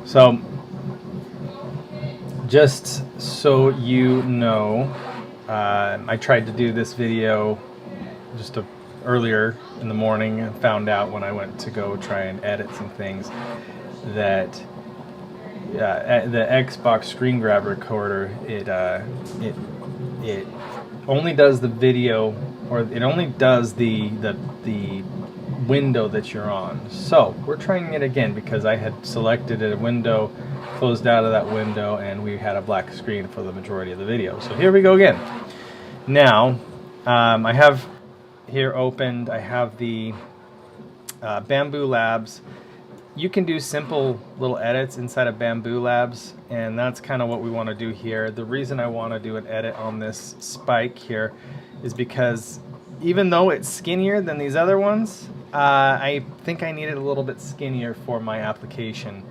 So just so you know, I tried to do this video earlier in the morning and found out when I went to go try and edit some things that the Xbox screen grab recorder, it only does the video, or it only does the window that you're on. So we're trying it again because I had selected a window, closed out of that window, and we had a black screen for the majority of the video. So here we go again. Now I have here opened, I have the Bambu Labs. You can do simple little edits inside of Bambu Labs, and that's kind of what we want to do here. The reason I want to do an edit on this spike here is because even though it's skinnier than these other ones, I think I need it a little bit skinnier for my application.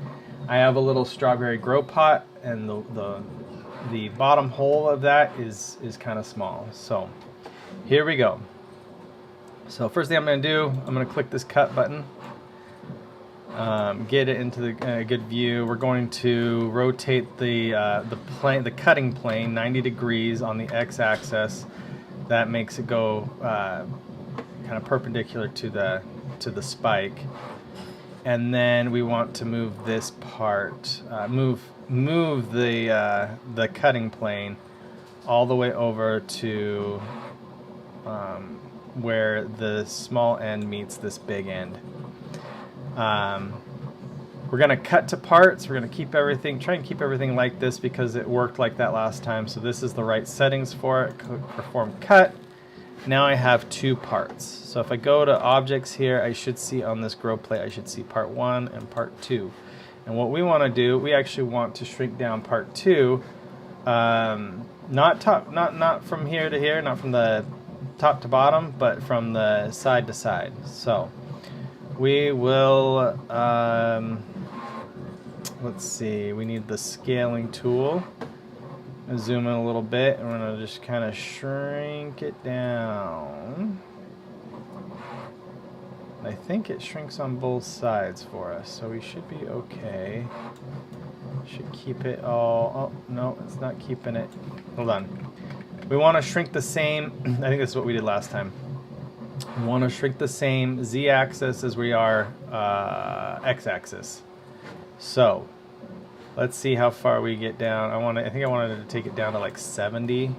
I have a little strawberry grow pot, and the bottom hole of that is kind of small. So here we go. So first thing I'm going to do, I'm going to click this cut button. Get it into the good view. We're going to rotate the cutting plane 90 degrees on the x-axis. That makes it go kind of perpendicular to the spike. And then we want to move this part, move the cutting plane all the way over to where the small end meets this big end. We're going to cut to parts. We're going to keep everything, try and keep everything like this because it worked like that last time. So this is the right settings for it. Perform cut. Now I have two parts. So if I go to objects here, I should see on this grow plate, I should see part 1 and part 2. And what we want to do, we actually want to shrink down part 2, not from here to here, not from the top to bottom, but from the side to side. So we will, let's see, we need the scaling tool. Zoom in a little bit, and we're going to just kind of shrink it down. I think it shrinks on both sides for us, so we should be okay. Should keep it all, oh no, it's not keeping it. Hold on. We want to shrink the same, I think that's what we did last time. We want to shrink the same z-axis as we are x-axis. So let's see how far we get down. I think I wanted to take it down to like 70,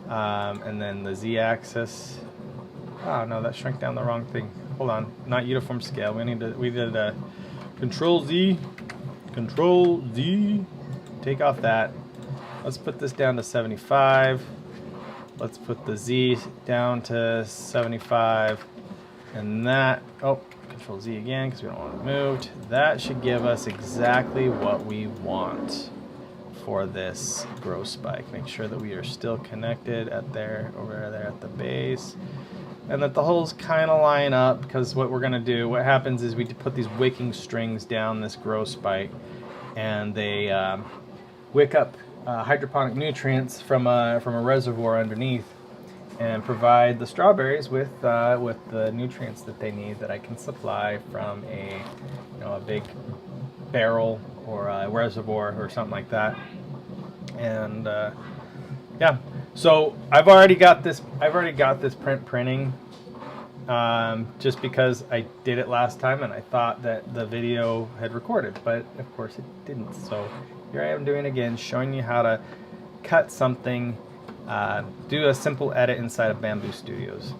and then the z-axis. Oh no, that shrank down the wrong thing. Hold on, not uniform scale. We did a Control Z, take off that. Let's put this down to 75. Let's put the Z down to 75, and that, oh, Control Z again because we don't want it moved. That should give us exactly what we want for this grow spike. Make sure that we are still connected over there at the base, and that the holes kind of line up, because what we're going to do, what happens is we put these wicking strings down this grow spike, and they wick up hydroponic nutrients from a reservoir underneath, and provide the strawberries with the nutrients that they need, that I can supply from a big barrel or a reservoir or something like that. And yeah, so I've already got this printing just because I did it last time and I thought that the video had recorded, but of course it didn't. So here I am doing it again, showing you how to cut something, do a simple edit inside of Bambu Studios.